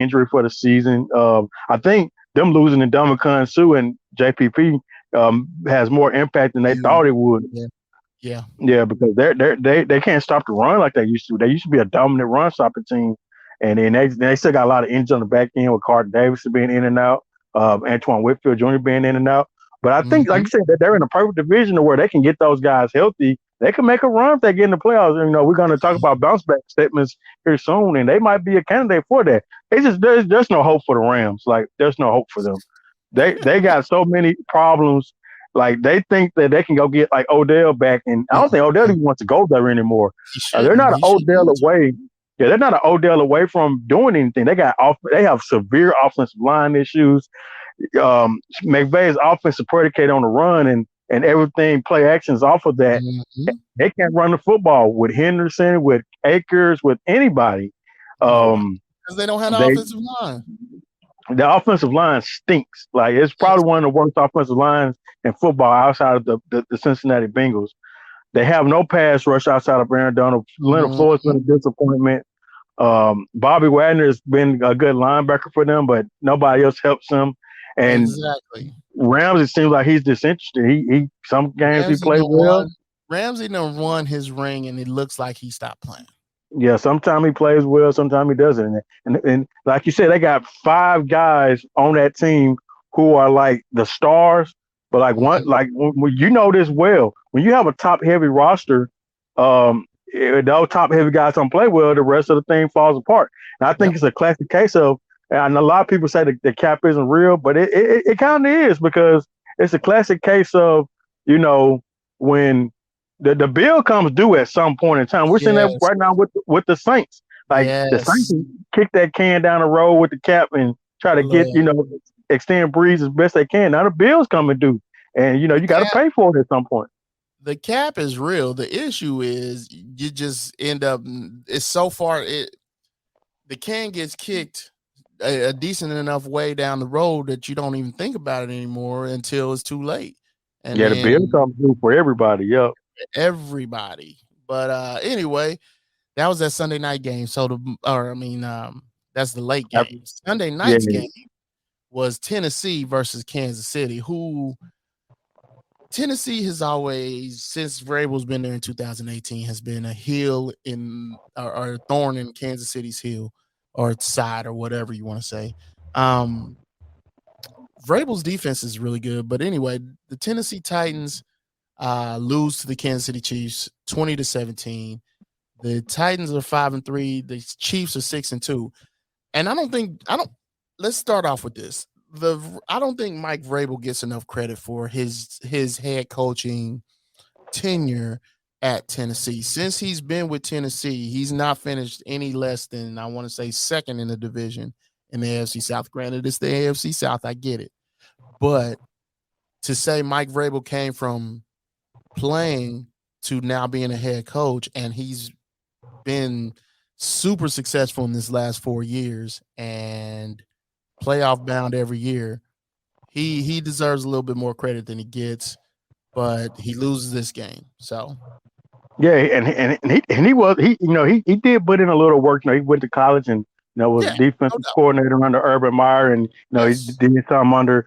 injury for the season. I think them losing to Ndamukong Suh and JPP has more impact than they You, thought it would. yeah, yeah. Yeah, because they can't stop the run like they used to. They used to be a dominant run stopping team, and then they still got a lot of injuries on the back end with Carter Davis being in and out, Antoine Whitfield Jr. being in and out. But I think, like Mm-hmm. I said, that they're in a perfect division where they can get those guys healthy. They can make a run if they get in the playoffs. And, we're going to talk about bounce back statements here soon, and they might be a candidate for that. It's just there's no hope for the Rams. Like there's no hope for them. They got so many problems. Like they think that they can go get like Odell back, and I don't think Odell even wants to go there anymore. He They're not shouldn't. an He shouldn't Odell want to. away. Yeah, they're not an Odell away from doing anything. They have severe offensive line issues. McVay's offense is predicated on the run, and everything play actions off of that. Mm-hmm. They can't run the football with Henderson, with Akers, with anybody. Nobody. Um, Because they don't have the they offensive line. the offensive line stinks. Like it's Yes. probably one of the worst offensive lines in football outside of the Cincinnati Bengals. They have no pass rush outside of Aaron Donald. Leonard Floyd's been Mm-hmm. a disappointment. Bobby Wagner has been a good linebacker for them, but nobody else helps him. And Exactly. Rams, it seems like he's disinterested. He some games he Ramsey plays done well. won. Ramsey done won his ring, and it looks like he stopped playing. Yeah, sometimes he plays well, sometimes he doesn't. And like you said, they got five guys on that team who are like the stars. But like one, Mhm. like when you know this well, when you have a top heavy roster, those top heavy guys don't play well, the rest of the thing falls apart. And I think Yep. it's a classic case of, and a lot of people say the cap isn't real, but it kind of is because it's a classic case of, you know, when the bill comes due at some point in time. We're seeing that Yes. right now with the Saints. Like the Saints Yes. kick that can down the road with the cap and try to get Look, extend Breeze as best they can. Now the bills coming due, and the you got to cap. pay for it at some point. The cap is real. The issue is you just end up. It's so far. The can gets kicked a decent enough way down the road that you don't even think about it anymore until it's too late, and Yeah, the bill then comes due for everybody. Yep. everybody. But anyway, that was that Sunday night game. So that's the late After, game. Sunday yeah, night's game was Tennessee versus Kansas City, who Tennessee has always, since Vrabel's been there in 2018, has been a heel in or a thorn in Kansas City's heel or side or whatever you want to say. Um, Vrabel's defense is really good, but anyway, the Tennessee Titans lose to the Kansas City Chiefs 20-17. The Titans are 5-3. The Chiefs are 6-2. And I don't. Let's start off with this. I don't think Mike Vrabel gets enough credit for his head coaching tenure at Tennessee. Since he's been with Tennessee, he's not finished any less than, I want to say, second in the division in the AFC South. Granted, it's the AFC South. I get it, but to say Mike Vrabel came from playing to now being a head coach, and he's been super successful in this last 4 years and playoff bound every year. He deserves a little bit more credit than he gets, but he loses this game. So yeah, and he was he did put in a little work. He went to college and was yeah, no defensive doubt. coordinator under Urban Meyer, and he Yes. did some under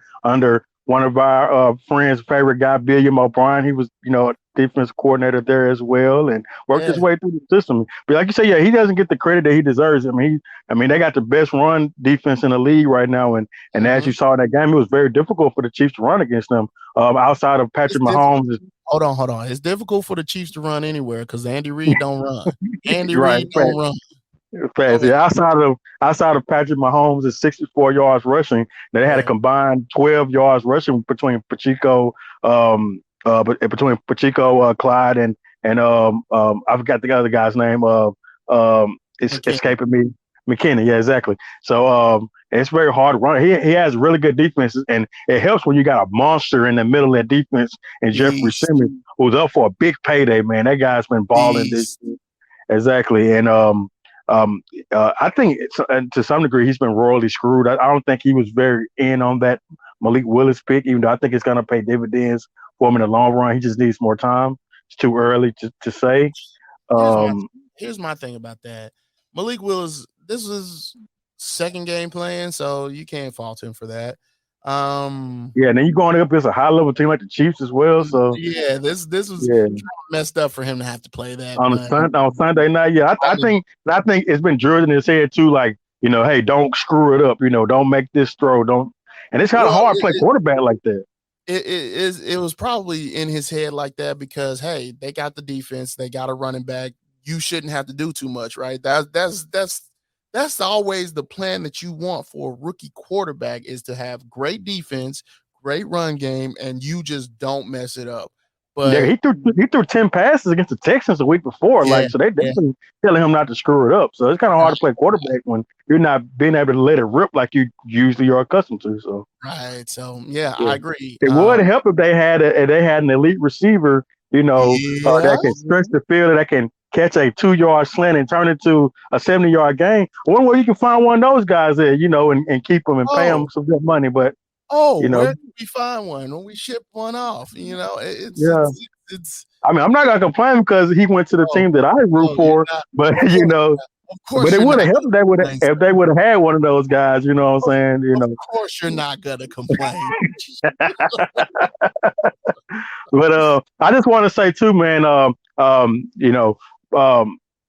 one of our friends' favorite guy, William O'Brien. He was a defense coordinator there as well, and worked his Yeah. way through the system. But like you say, yeah, he doesn't get the credit that he deserves. I mean, they got the best run defense in the league right now, and as Hmm. you saw in that game, it was very difficult for the Chiefs to run against them. Outside of It's Patrick difficult. Mahomes, Hold on. It's difficult for the Chiefs to run anywhere because Andy Reid don't run. Andy right? Reid don't run. Fast. Go ahead. Yeah, outside of Patrick Mahomes is 64 yards rushing. They had a Yeah. combined 12 yards rushing between Pacheco, between Pacheco, Clyde, and I forgot the other guy's name. It's McKinney. escaping me. McKinney. Yeah, exactly. So it's very hard to run. He has really good defenses, and it helps when you got a monster in the middle of that defense and Jeffrey Beast. Simmons, who's up for a big payday. Man, that guy's been balling this. Beast. Exactly, and um, I think to some degree he's been royally screwed. I don't think he was very in on that Malik Willis pick, even though I think it's going to pay dividends for him in the long run. He just needs more time. It's too early to say. Here's my Um, here's my thing about that. Malik Willis, this was second game playing, so you can't fault him for that. Yeah, and then you going up against a high level team like the Chiefs as well. So yeah, this was yeah, messed up for him to have to play that. on But on Sunday night, yeah, I think it's been drilled in his head too. Like, hey, don't screw it up. Don't make this throw. Don't. And it's kind of well, hard to play quarterback like that. it was probably in his head like that because hey, they got the defense, they got a running back. You shouldn't have to do too much, right? That's always the plan that you want for a rookie quarterback is to have great defense, great run game, and you just don't mess it up. Yeah, But he threw 10 passes against the Texans the week before. yeah, Like, so they've been telling him not to screw it up. So it's kind of hard to play quarterback when you're not being able to let it rip like you usually are accustomed to. So right. So yeah, I agree. it would help if they had an elite receiver, Yeah. that can stretch the field, that can catch a 2-yard slant and turn it to a 70-yard gain. One way you can find one of those guys there, and keep them and pay them some good money. But where did we find one when we ship one off? It's. I mean, I'm not gonna complain because he went to the team that I root for, but of course, but it would have helped if they would have had one of those guys. You know what I'm saying? Of course, you're not gonna complain. But I just want to say too, man.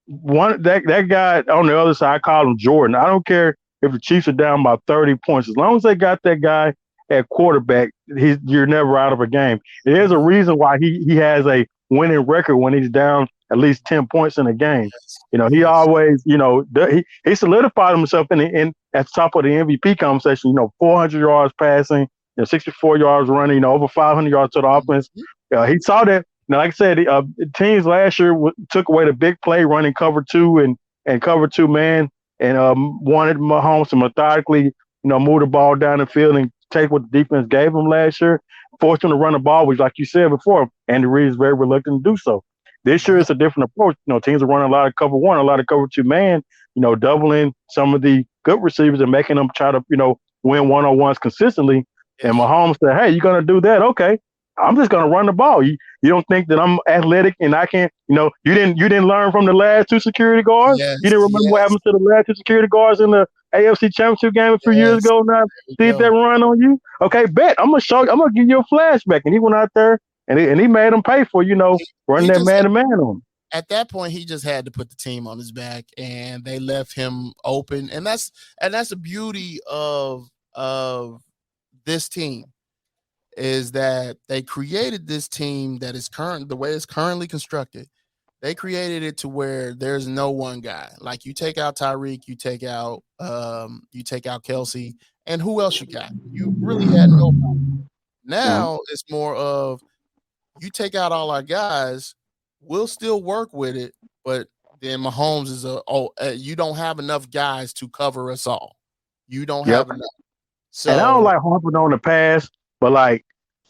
One that guy on the other side, I call him Jordan. I don't care if the Chiefs are down by 30 points, as long as they got that guy at quarterback, you're never out of a game. There's a reason why he has a winning record when he's down at least 10 points in a game. He always, he solidified himself in at the top of the MVP conversation. 400 yards passing, 64 yards running, over 500 yards to the offense. He saw that. Now, like I said, teams last year took away the big play, running cover two and cover two man, and wanted Mahomes to methodically, move the ball down the field and take what the defense gave him last year, forced him to run the ball, which, like you said before, Andy Reid is very reluctant to do so. This year, it's a different approach. Teams are running a lot of cover one, a lot of cover two man, doubling some of the good receivers and making them try to, win one-on-ones consistently. And Mahomes said, hey, you're going to do that? Okay. I'm just going to run the ball. You don't think that I'm athletic and I can't, you didn't learn from the last two security guards? Yes, you didn't remember what happened to the last two security guards in the AFC Championship game a few years ago now? See if they run on you? Okay, bet. I'm going to give you a flashback. And he went out there and he made them pay for, running that man-to-man on him. At that point, he just had to put the team on his back and they left him open. And that's the beauty of this team. Is that they created this team that is the way it's currently constructed. They created it to where there's no one guy. Like you take out Tyreek, you take out Kelsey, and who else you got? You really had nobody. Now it's more of you take out all our guys, we'll still work with it, but then Mahomes is you don't have enough guys to cover us all. You don't have enough. So, and I don't like harping on the past, but like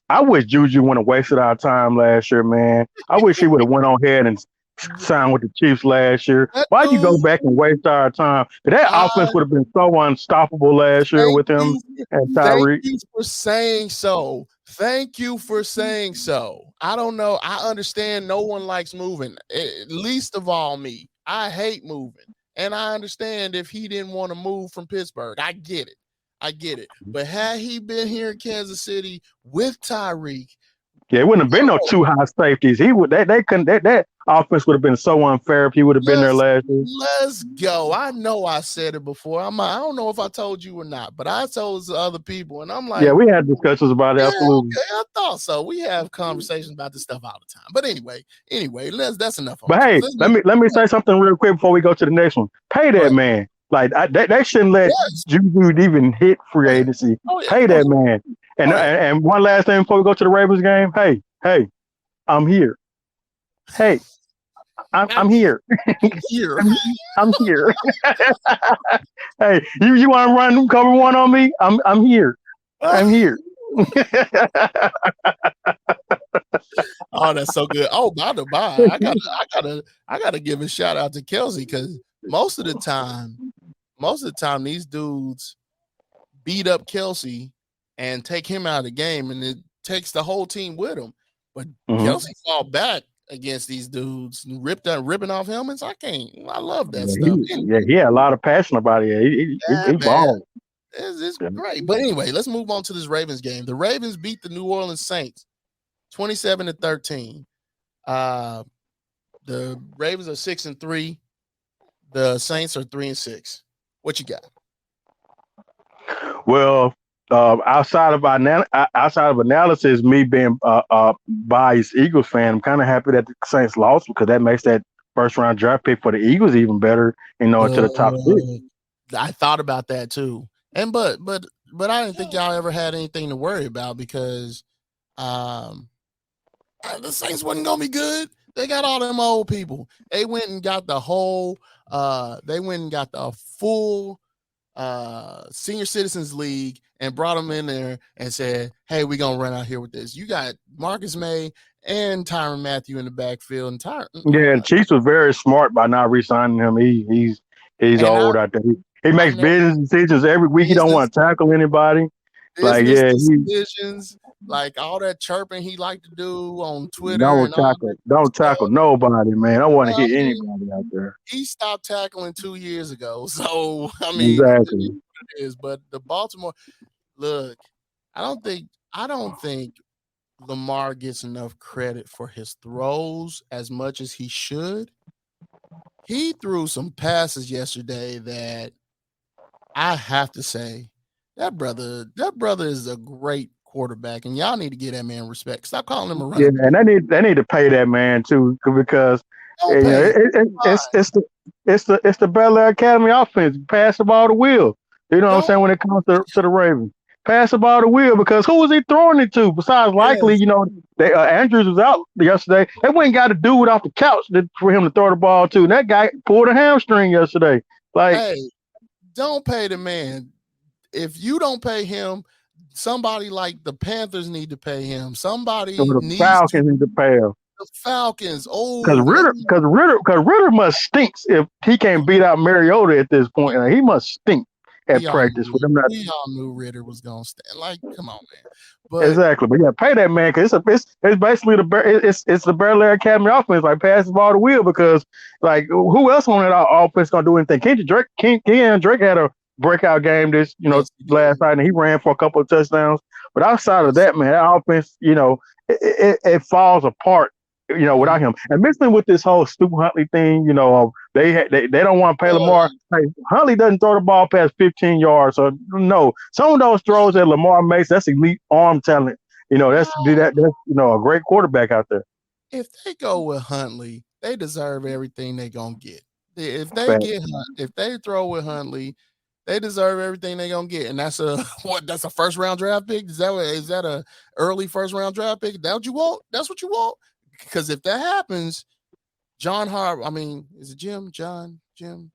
I wish Juju wouldn't have wasted our time last year, man. I wish he would have went on ahead and signed with the Chiefs last year. Why'd you go back and waste our time? That offense would have been so unstoppable last year with him and Tyreek. Thank you for saying so. Thank you for saying so. I don't know. I understand no one likes moving, least of all me. I hate moving. And I understand if he didn't want to move from Pittsburgh. I get it. But had he been here in Kansas City with Tyreek, it wouldn't have been no two high safeties. He would that offense would have been so unfair if he would have been there last year. Let's go. I know I said it before. I don't know if I told you or not, but I told other people, and I'm like, yeah, we had discussions about it. Absolutely. Okay, I thought so. We have conversations about this stuff all the time. But anyway, that's enough. But hey, let me say something real quick before we go to the next one. Pay that man. Like they shouldn't let Juju even hit free agency. Pay that man. And one last thing before we go to the Ravens game. Hey, I'm here. Hey, I'm here. I'm here. Hey, you want to run cover one on me? I'm here. I'm here. Oh, that's so good. Oh, by the by, I gotta give a shout out to Kelsey because most of the time these dudes beat up Kelsey and take him out of the game, and it takes the whole team with him. But Kelsey fought back against these dudes, ripping off helmets. I love that Yeah, stuff. he had a lot of passion about it. Yeah, he Yeah, man. balled. It's Yeah. great. But anyway, let's move on to this Ravens game. The Ravens beat the New Orleans Saints 27-13. The Ravens are 6-3. The Saints are 3-6. What you got? Well, outside of analysis, me being biased Eagles fan, I'm kind of happy that the Saints lost because that makes that first round draft pick for the Eagles even better. Into the top six. I thought about that too. And but I didn't think y'all ever had anything to worry about because the Saints wasn't gonna be good. They got all them old people. They went and got the whole they went and got the full senior citizens league and brought them in there and said, hey, we're gonna run out here with this. You got Marcus May and Tyrann Mathieu in the backfield. And Yeah, the Chiefs was very smart by not re-signing him. He's and old out there. He I makes never business decisions every week. He don't want to tackle anybody. Like, business yeah, decisions, like all that chirping he liked to do on Twitter and all that don't stuff. tackle nobody, man. I don't want to I hit mean, anybody out there. he stopped tackling 2 years ago. So I mean, it is Exactly. what it is. But the Baltimore, look, I don't think Lamar gets enough credit for his throws as much as he should. He threw some passes yesterday that I have to say that brother is a great quarterback, and y'all need to give that man respect. Stop calling him a Yeah, running back. and they need to pay that man too because Don't pay him. it's the Bel Air Academy offense. Pass the ball to Will. You know what I'm Don't saying when it comes to the Ravens. Pass the ball to Will because who was he throwing it to? Besides, likely, yes. Andrews was out yesterday. They went and got a dude off the couch for him to throw the ball to. And that guy pulled a hamstring yesterday. Like, Hey, don't pay the man. If you don't pay him, somebody like the Panthers need to pay him. Somebody the needs to. Falcons need to pay him. The Falcons. Because Oh, Ritter must stinks if he can't beat out Mariota at this point. Like, he must stink at we all practice with knew, them. Not we all knew Ritter was gonna stand. Like, come on, man. But exactly, but yeah, pay that man because it's basically it's the Bel Air Academy offense. Like, pass the ball to Will because like who else on that offense gonna do anything? Kenyon Drake had a breakout game this yes, he last did. night and he ran for a couple of touchdowns. But outside of Yes. that, man, that offense, it falls apart. Without him, and mixing with this whole Stu Huntley thing, they don't want to pay Lamar. Like, Huntley doesn't throw the ball past 15 yards, so no. Some of those throws that Lamar makes, that's elite arm talent. That's a great quarterback out there. If they go with Huntley, they deserve everything they're gonna get. If But if they throw with Huntley, they deserve everything they're gonna get. And that's a what? That's a first round draft pick. Is that a early first round draft pick? That what you want? That's what you want? Because if that happens, is it Jim?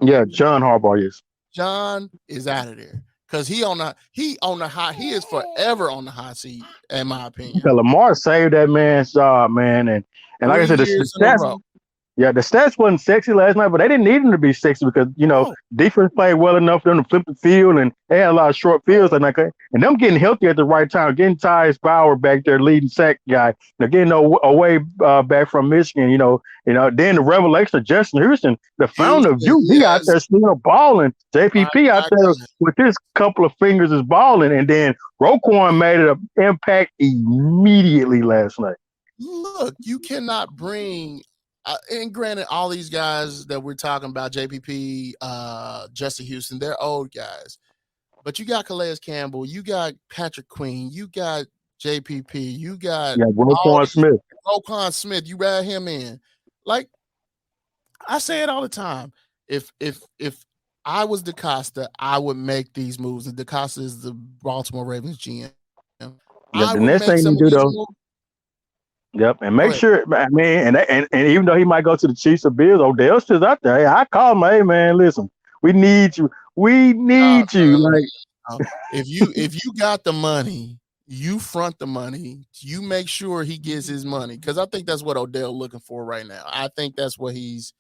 yeah, John Harbaugh is. John is out of there. Because he is forever on the hot seat, in my opinion. Because Lamar saved that man's job, man, and like I 3 said, the years in a stats. row. Yeah, the stats wasn't sexy last night, but they didn't need them to be sexy because No. defense played well enough for them to flip the field, and they had a lot of short fields and them getting healthy at the right time, getting Tyus Bauer back there, leading sack guy, getting away back from Michigan, then the revelation of Justin Houston, the founder of youth, he out Yes. there still balling. JPP out there God. with his couple of fingers is balling, and then Roquan made an impact immediately last night. Look, you cannot bring and granted, all these guys that we're talking about, JPP, Justin Houston, they're old guys. But you got Calais Campbell, you got Patrick Queen, you got JPP, you got Roquan Smith. You add him in. Like, I say it all the time. If I was DeCosta, I would make these moves. And DeCosta is the Baltimore Ravens GM. Yeah, the next thing you do though. Yep, and make sure. I mean, and even though he might go to the Chiefs or Bills, Odell's still out there. Hey, I call him, hey man, listen, we need you. We need you. Like, if you got the money, you front the money. You make sure he gets his money because I think that's what Odell looking for right now. I think that's what he's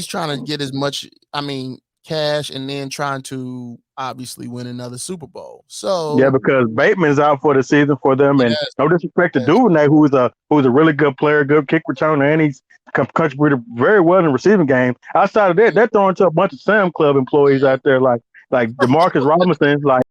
trying to get as much. I mean, cash and then trying to obviously win another Super Bowl. Yeah, So because Bateman's out for the season for them, and yes, no disrespect to yes. Duvernay, who's a really good player, good kick returner, and he's contributed very well in the receiving game. Outside of that, they're throwing to a bunch of Sam Club employees out there, like Demarcus Robinson, like